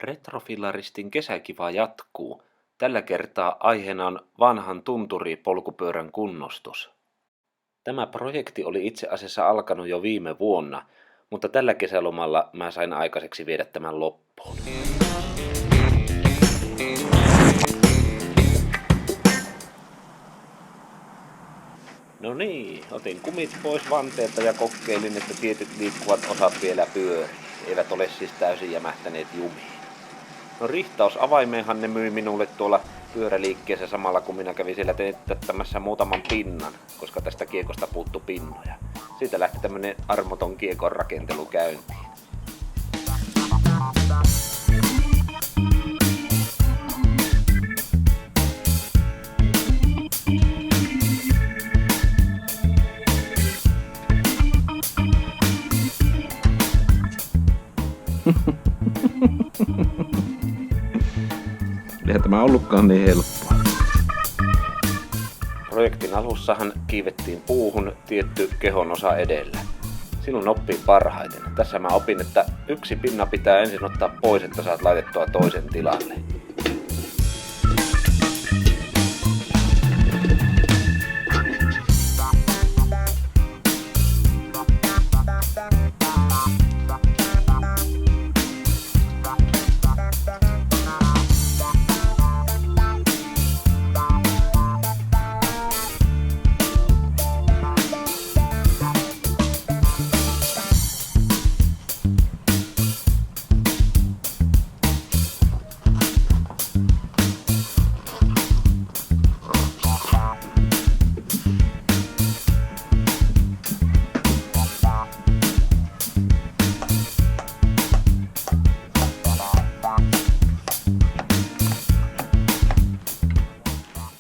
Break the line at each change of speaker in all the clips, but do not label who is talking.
Retrofillaristin kesäkiva jatkuu. Tällä kertaa aiheena on vanhan tunturipolkupyörän kunnostus. Tämä projekti oli itse asiassa alkanut jo viime vuonna, mutta tällä kesälomalla mä sain aikaiseksi viedä tämän loppuun. No niin, otin kumit pois vanteelta ja kokeilin, että tietyt liikkuvat osat vielä pyörii. Eivät ole siis täysin jämähtäneet jumiin. No rihtausavaimeenhan ne myi minulle tuolla pyöräliikkeessä samalla kun minä kävin siellä teettämässä muutaman pinnan, koska tästä kiekosta puuttui pinnoja. Siitä lähti tämmönen armoton kiekon rakentelu käyntiin.
Eihän tämä ollutkaan niin helppoa.
Projektin alussahan kiivettiin puuhun tietty kehon osa edellä. Silloin oppii parhaiten. Tässä mä opin, että yksi pinna pitää ensin ottaa pois, että saat laitettua toisen tilalle.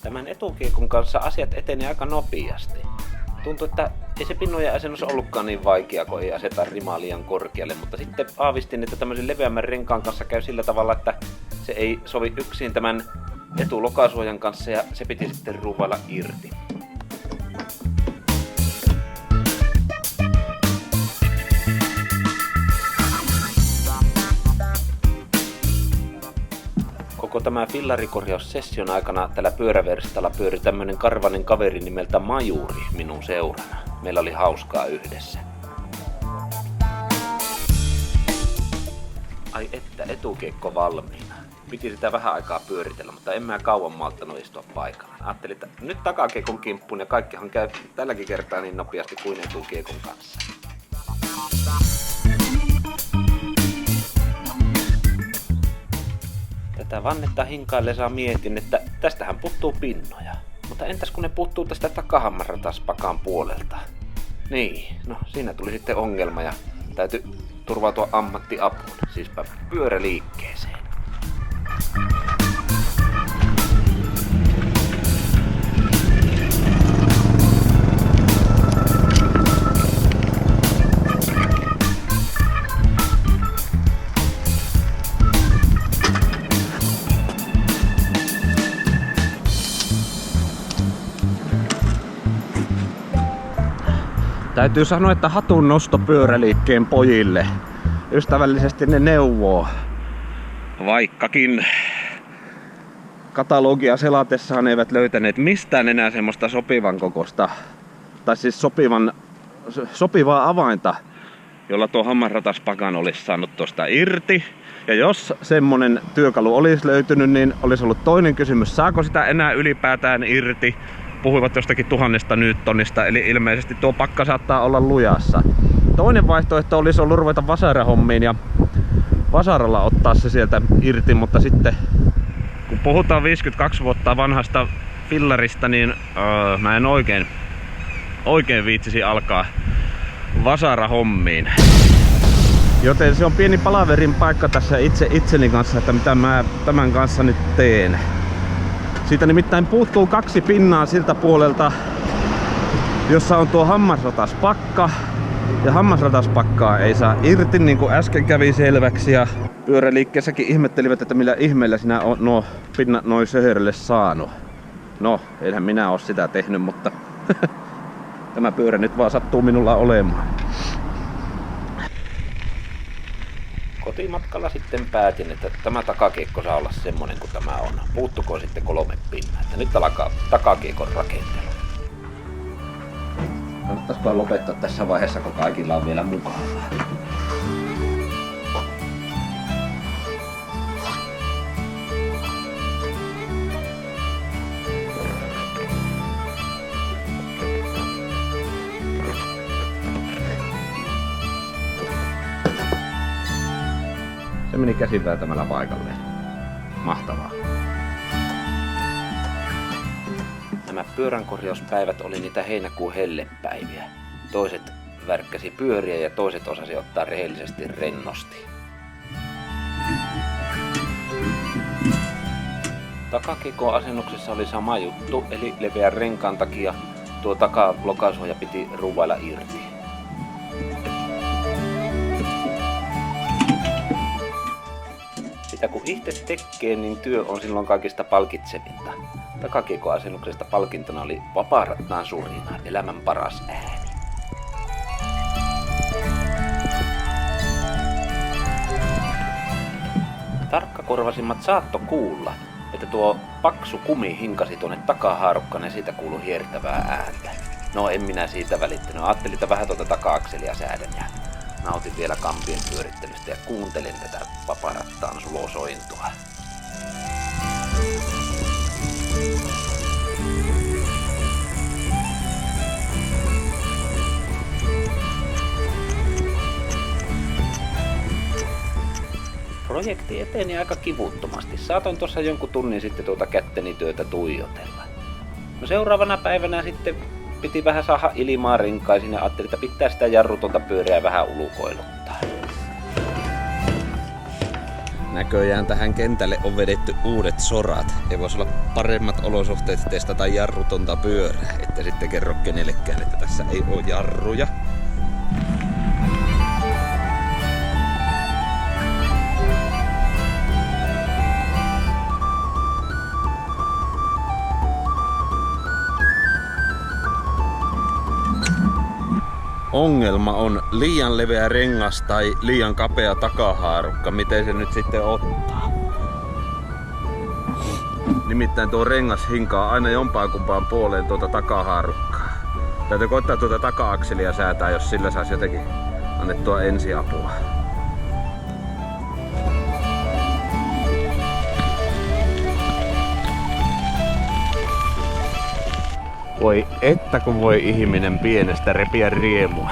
Tämän etukiekon kanssa asiat etenee aika nopeasti. Tuntuu, että ei se pinnojen asennus ollutkaan niin vaikea, kun ei aseta rimaa liian korkealle, mutta sitten aavistin, että tämmöisen leveämmän renkaan kanssa käy sillä tavalla, että se ei sovi yksin tämän etulokasuojan kanssa ja se piti sitten ruuvailla irti. Koko tämä fillarikorjaussession aikana tällä pyöräverstalla pyöri tämmönen karvanen kaveri nimeltä Majuri minun seurana. Meillä oli hauskaa yhdessä. Ai että, etukiekko valmiina. Piti sitä vähän aikaa pyöritellä, mutta en mä kauan malttanut istua paikalla. Ajattelin, että nyt takakiekon kimppuun ja kaikkihan käy tälläkin kertaa niin nopeasti kuin etukiekon kanssa. Tätä vannetta hinkaillessa mietin, että tästähän puuttuu pinnoja. Mutta entäs kun ne puuttuu tästä takahammarrataspakan puolelta? Niin, no siinä tuli sitten ongelma ja täytyy turvautua ammattiapuun, siispä pyöräliikkeeseen.
Täytyy sanoa, että hatun nosto pyöräliikkeen pojille. Ystävällisesti ne neuvoo. Vaikkakin katalogia selatessaan eivät löytäneet mistään enää semmoista sopivan kokosta, tai siis sopivaa avainta, jolla tuo hammarrataspakan olisi saanut tuosta irti. Ja jos semmonen työkalu olisi löytynyt, niin olisi ollut toinen kysymys, saako sitä enää ylipäätään irti. Puhuivat jostakin 1000 newtonista, eli ilmeisesti tuo pakka saattaa olla lujassa. Toinen vaihtoehto olisi ollut ruveta vasarahommiin ja vasaralla ottaa se sieltä irti, mutta sitten kun puhutaan 52 vuotta vanhasta fillarista, niin mä en oikein viitsisi alkaa vasarahommiin. Joten se on pieni palaverin paikka tässä itseni kanssa, että mitä mä tämän kanssa nyt teen. Siitä nimittäin puuttuu 2 pinnaa siltä puolelta, jossa on tuo hammasrataspakka. Ja hammasrataspakkaa ei saa irti, niin kuin äsken kävi selväksi. Ja pyöräliikkeessäkin ihmettelivät, että millä ihmeellä sinä on nuo pinnat noin söhörille saanut. No, eihän minä oo sitä tehnyt, mutta tämä pyörä nyt vaan sattuu minulla olemaan.
kotimatkalla sitten päätin, että tämä takakiekko saa olla semmonen kuin tämä on. Puuttukoon sitten 3 pinnaa. Nyt alkaa takakiekon rakentelu. Kannattaisiko lopettaa tässä vaiheessa, kun kaikilla on vielä mukavaa? Se meni käsin vääntämällä paikalleen. Mahtavaa. Nämä pyöränkorjauspäivät oli niitä heinäkuun hellepäiviä. Toiset värkkäsi pyöriä ja toiset osasi ottaa rehellisesti rennosti. Takakiekon asennuksessa oli sama juttu, eli leveän renkaan takia tuo takalokasuoja piti ruuvailla irti. Sitä kun itse tekee, niin työ on silloin kaikista palkitsevinta. Takakiekon asennuksesta palkintona oli vapaarattaan surina, elämän paras ääni. Tarkkakorvasimmat saatto kuulla, että tuo paksu kumi hinkasi tuonne takahaarukkaan ja siitä kuului hiertävää ääntä. No en minä siitä välittänyt. Ajattelin, että vähän tuota taka-akselia säädän ja nautin vielä kampien pyörittelystä ja kuuntelin tätä vaparattaan sulosointua. Projekti eteni aika kivuttomasti. Saatoin tuossa jonkun tunnin sitten tuota kätteni työtä tuijotella. No seuraavana päivänä sitten piti vähän saada ilmaa rinkaisin ja ajattelin, että pitää sitä jarrutonta pyöriä vähän ulkoiluttaa. Näköjään tähän kentälle on vedetty uudet sorat. Ei voisi olla paremmat olosuhteet testata jarrutonta pyörää, että sitten kerro kenellekään, että tässä ei ole jarruja. Ongelma on liian leveä rengas tai liian kapea takahaarukka. Miten se nyt sitten ottaa? Nimittäin tuo rengas hinkaa aina jompaan kumpaan puoleen tuota takahaarukkaa. Täytyy koittaa tuota taka-akselia säätää, jos sillä saisi jotenkin annettua ensiapua. Voi että kun voi ihminen pienestä repiä riemua.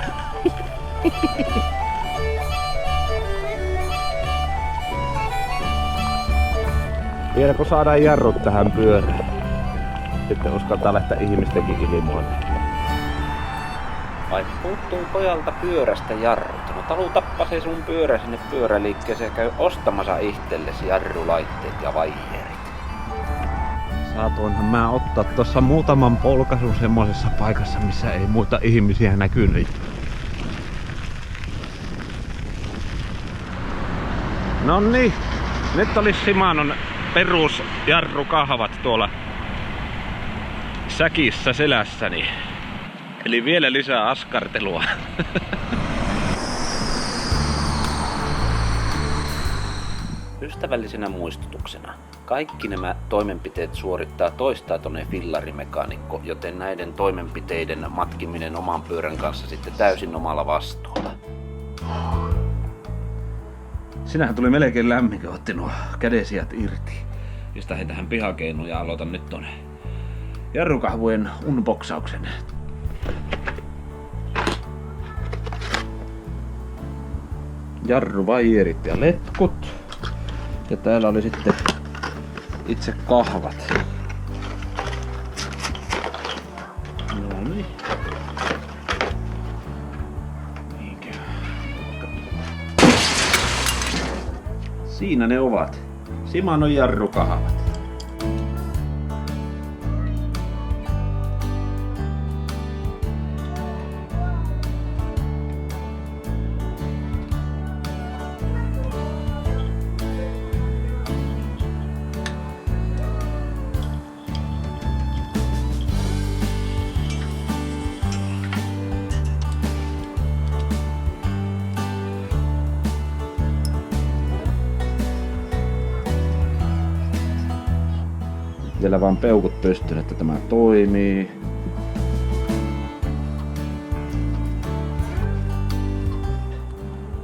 Vielä kun saadaan jarrut tähän pyörään, sitten uskaltaa lähteä ihmistenkin ilmoille. Vai puuttuu pojalta pyörästä jarrut? No Talu tappasee sun pyörä sinne pyöräliikkeeseen ja käy ostamassa itsellesi jarrulaitteet ja vaijerit. Saatoinhan mä ottaa tuossa muutaman polkaisun semmosessa paikassa, missä ei muita ihmisiä näkynyt. Nonni, nyt olisi Shimanon perusjarrukahvat tuolla säkissä selässäni. Eli vielä lisää askartelua. Ystävällisenä muistutuksena. Kaikki nämä toimenpiteet suorittaa toistaitoinen fillarimekaanikko, joten näiden toimenpiteiden matkiminen oman pyörän kanssa sitten täysin omalla vastuulla. Sinähän tuli melkein lämmin, kun otti nuo kädesijat irti. Josta he tähän pihakeinuun ja aloitan nyt ton jarrukahvujen unboxauksen. Jarruvaijerit ja letkut. Ja täällä oli sitten itse kahvat. No niin. Siinä ne ovat. Shimanon jarrukahvat.
Vielä vaan peukut pystyyn, että tämä toimii.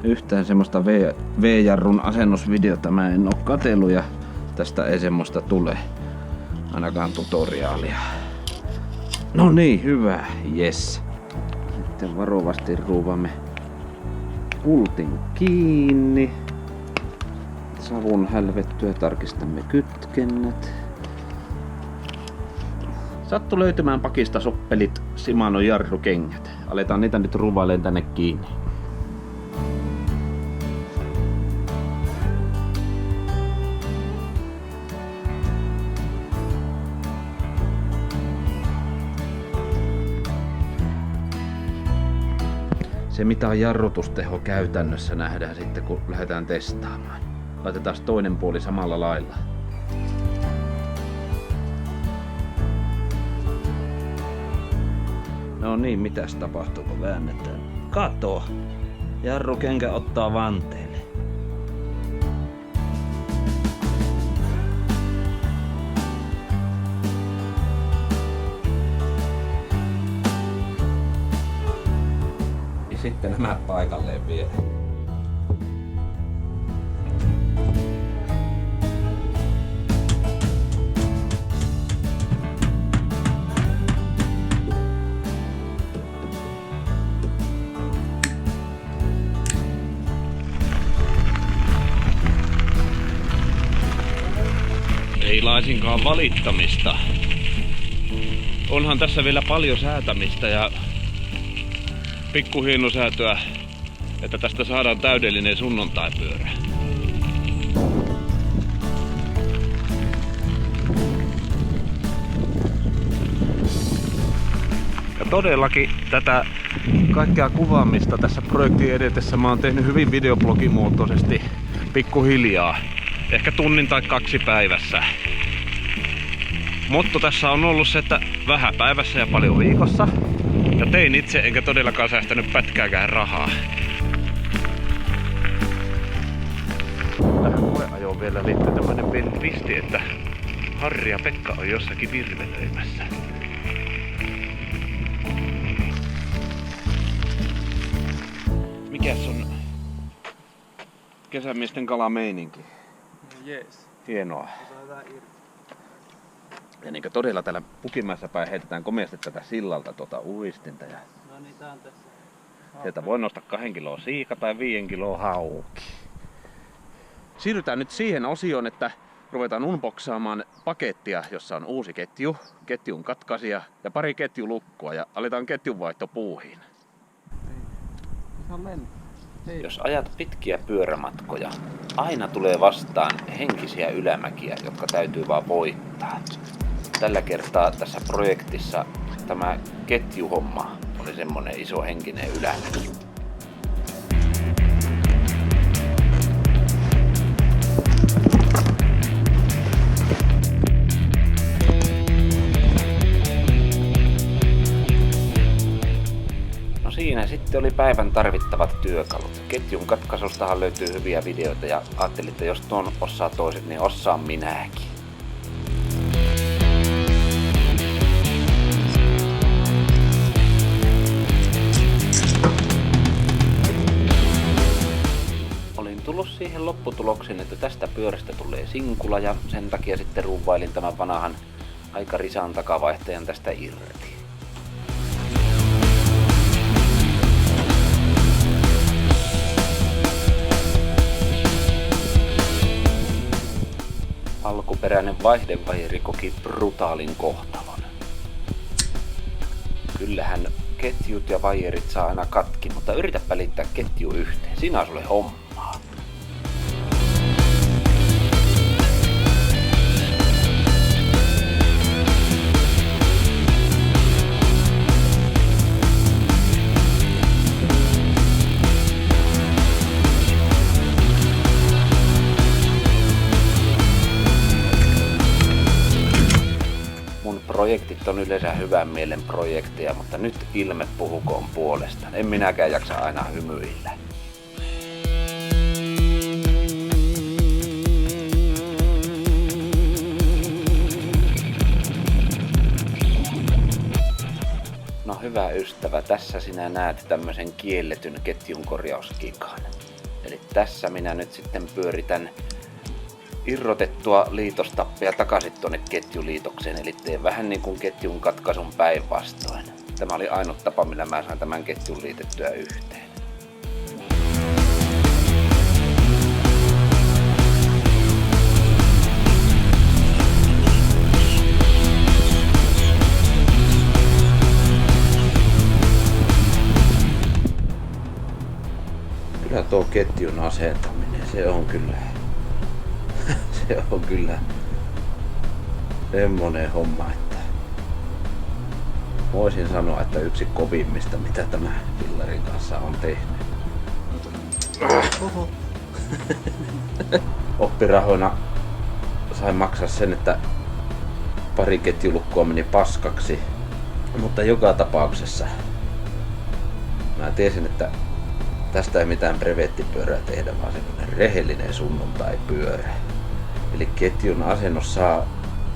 Yhtään semmoista V-jarrun asennusvideota mä en oo katsellut ja tästä ei semmoista tule. Ainakaan tutoriaalia. No niin, hyvä. Yes. Sitten varovasti ruuvamme pultin kiinni. Savun hälvettyä tarkistamme kytkennät. Sattu löytymään pakista soppelit Shimano jarrukengät. Aletaan niitä nyt ruuvailemaan tänne kiinni. Se mitä on jarrutusteho käytännössä nähdään sitten kun lähdetään testaamaan. Laitetaan toinen puoli samalla lailla. No niin, mitäs tapahtuu kun väännetään? Kato! Jarrukenkä ottaa vanteelle. Ja sitten nämä paikalleen vielä. Ei laisinkaan valittamista. Onhan tässä vielä paljon säätämistä ja pikkuhienosäätöä, että tästä saadaan täydellinen sunnuntaipyörä. Ja todellakin tätä kaikkea kuvaamista tässä projektin edetessä mä oon tehnyt hyvin videoblogimuotoisesti pikkuhiljaa. Ehkä tunnin tai 2 päivässä. Motto tässä on ollut se, että vähän päivässä ja paljon viikossa. Ja tein itse, enkä todellakaan säästänyt pätkääkään rahaa. Tähän koeajoon vielä liittyy tämmönen pieni pisti, että Harri ja Pekka on jossakin virvelöimässä. Mikäs on kesämiesten kalameininki?
Jees.
Hienoa. Ja niin todella täällä Pukimäessä päin heitetään komeasti tätä sillalta uistinta. Ja
No niin, tää on tässä.
sieltä voi nostaa 2 kiloa siika tai 5 kiloa hauki. Siirrytään nyt siihen osioon, että ruvetaan unboxaamaan pakettia, jossa on uusi ketju, ketjun katkaisija ja pari ketjulukkoa ja aletaan ketjunvaihto puuhiin.
Se on lento.
Jos ajat pitkiä pyörämatkoja, aina tulee vastaan henkisiä ylämäkiä, jotka täytyy vaan voittaa. Tällä kertaa tässä projektissa tämä ketjuhomma oli semmonen iso henkinen ylämäki. No siinä sitten oli päivän tarvittavat työkalut. Ketjun katkaisustahan löytyy hyviä videoita ja ajattelin, että jos tuon osaa toiset, niin osaan minäkin. Olin tullut siihen lopputulokseen, että tästä pyörästä tulee sinkula ja sen takia sitten ruuvailin tämän vanhan aika risan takavaihtajan tästä irti. Alkuperäinen vaihdevajeri koki brutaalin kohtalon. Kyllähän ketjut ja vajerit saa aina katki, mutta yritäpä liittää ketju yhteen. Siinä on sulle hommaa. Projektit on yleensä hyvän mielen projekteja, mutta nyt ilme puhukoon puolestaan. En minäkään jaksa aina hymyillä. ystävä, tässä sinä näet tämmöisen kielletyn ketjun korjauskikan. Eli tässä minä nyt sitten pyöritän irrotettua liitostappia takaisin tuonne ketjuliitokseen, eli teen vähän niin kuin ketjun katkaisun päinvastoin. Tämä oli ainut tapa, millä mä sain tämän ketjun liitettyä yhteen. Kyllä tuo ketjun asentaminen, se on kyllä semmonen homma, että voisin sanoa, että yksi kovimmista, mitä tämä pillarin kanssa on tehnyt. Oppirahoina sain maksaa sen, että pari ketjulukkoa meni paskaksi, mutta joka tapauksessa mä tiesin, että tästä ei mitään brevettipyörää tehdä, vaan semmoinen rehellinen sunnuntai-pyörä. Eli ketjun asennus saa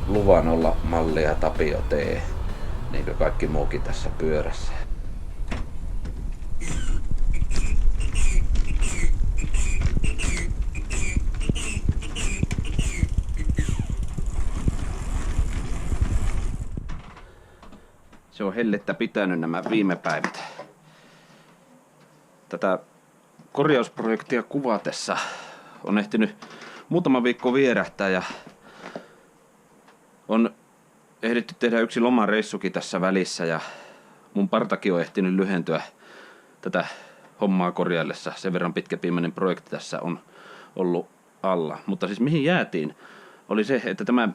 luvan olla mallia Tapio T, niin kuin kaikki muukin tässä pyörässä. Se on hellettä pitänyt nämä viime päivät. Tätä korjausprojektia kuvatessa on ehtinyt muutama viikko vierähtää ja on ehditty tehdä yksi lomareissukin tässä välissä ja mun partakin on ehtinyt lyhentyä tätä hommaa korjaillessa. Sen verran pitkäpiimäinen projekti tässä on ollut alla. Mutta siis mihin jäätiin oli se, että tämä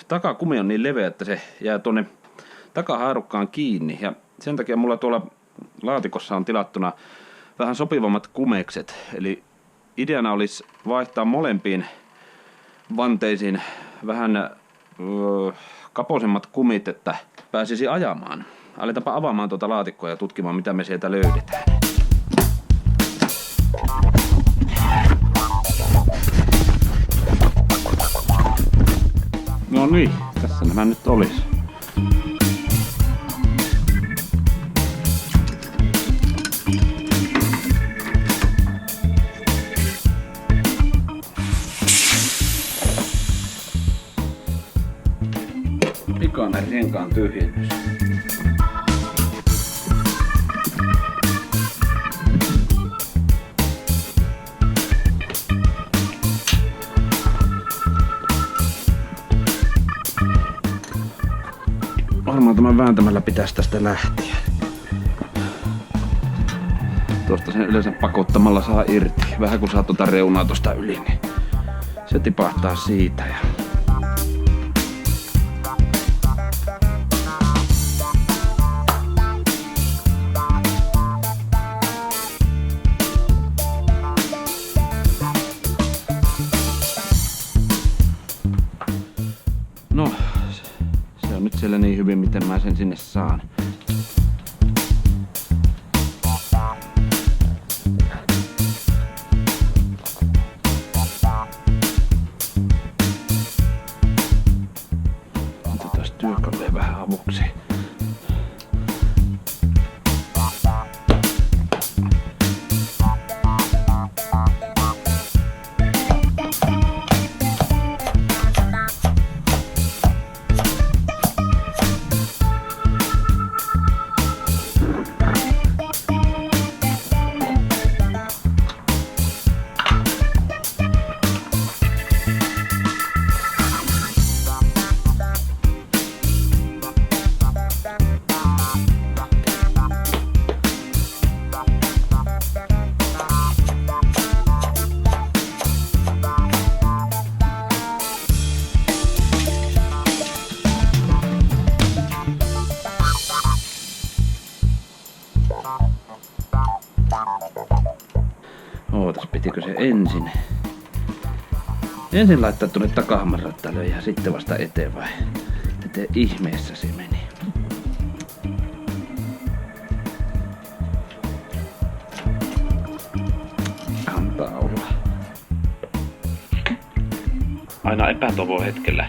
takakumi on niin leveä, että se jää tuonne takahaarukkaan kiinni ja sen takia mulla tuolla laatikossa on tilattuna vähän sopivammat kumekset. Eli ideana olisi vaihtaa molempiin vanteisiin vähän kapoisemmat kumit, että pääsisi ajamaan. Aletaanpa avaamaan tuota laatikkoa ja tutkimaan, mitä me sieltä löydetään. No niin, tässä nämä nyt olisi. Pikainen renkaan tyhjennys. Varmaan tämän vääntämällä pitäisi tästä lähteä. Tuosta sen yleensä pakottamalla saa irti. Vähän kun saa tuota reunaa tuosta yli, niin se tipahtaa siitä. Ja no, se on nyt siellä niin hyvin, miten mä sen sinne saan. Otetaan työkaluja vähän avuksi. Ootas, pitikö se ensin laittaa tuonne takahammanrattaalle ja sitten vasta eteen vai? Miten ihmeessä se meni? Antaa olla. Aina epätoivon hetkellä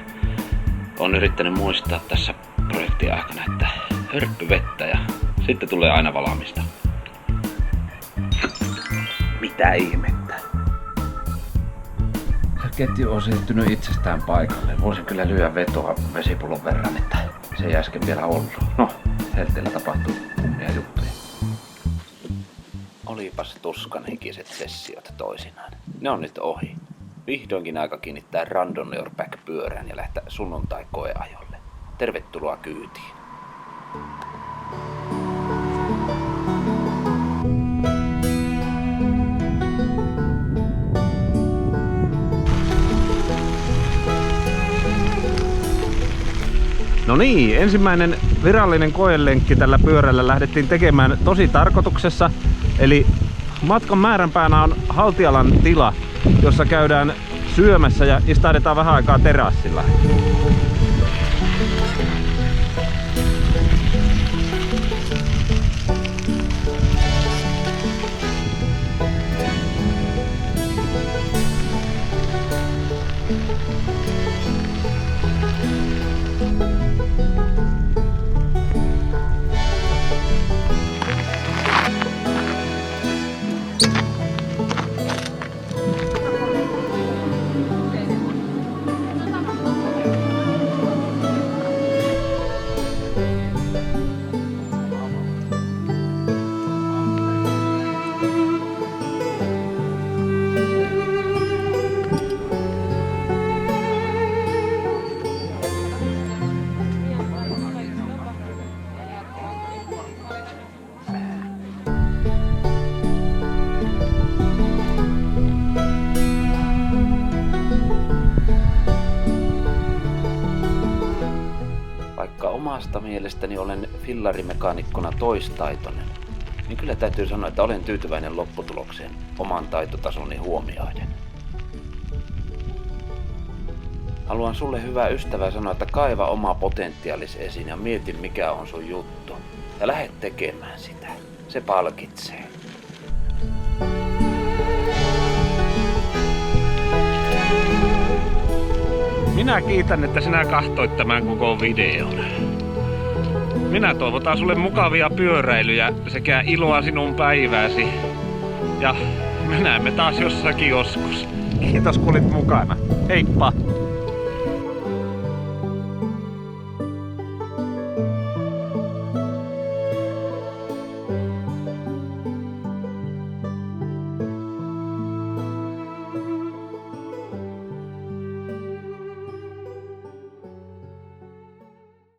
on yrittänyt muistaa tässä projektin aikana, että
hörppyvettä ja sitten tulee aina valmista. Mitä ihmettä? Se ketju on siirtynyt itsestään paikalle. Voisin kyllä lyödä vetoa vesipullon verran, että se ei äsken vielä ollut. No, helteellä tapahtuu kummia juttuja.
Olipas tuskanhikiset sessiot toisinaan. Ne on nyt ohi. Vihdoinkin aika kiinnittää Random Your Back -pyörään ja lähteä sunnuntai-koeajolle. Tervetuloa kyytiin.
No niin, ensimmäinen virallinen koelenkki tällä pyörällä lähdettiin tekemään tosi tarkoituksessa. Eli matkan määränpäänä on Haltialan tila, jossa käydään syömässä ja istahdetaan vähän aikaa terassilla.
Vaikka omasta mielestäni olen fillarimekaanikkona toistaitoinen, niin kyllä täytyy sanoa, että olen tyytyväinen lopputulokseen oman taitotasoni huomioiden. Haluan sulle, hyvä ystävä, sanoa, että kaiva oma potentiaalis esiin ja mieti, mikä on sun juttu. Ja lähde tekemään sitä. Se palkitsee.
Minä kiitän, että sinä kahtoit tämän koko videon. Minä toivotan sulle mukavia pyöräilyjä sekä iloa sinun päivääsi. Ja me näemme taas jossakin joskus. Kiitos kun olit mukana. Heippa!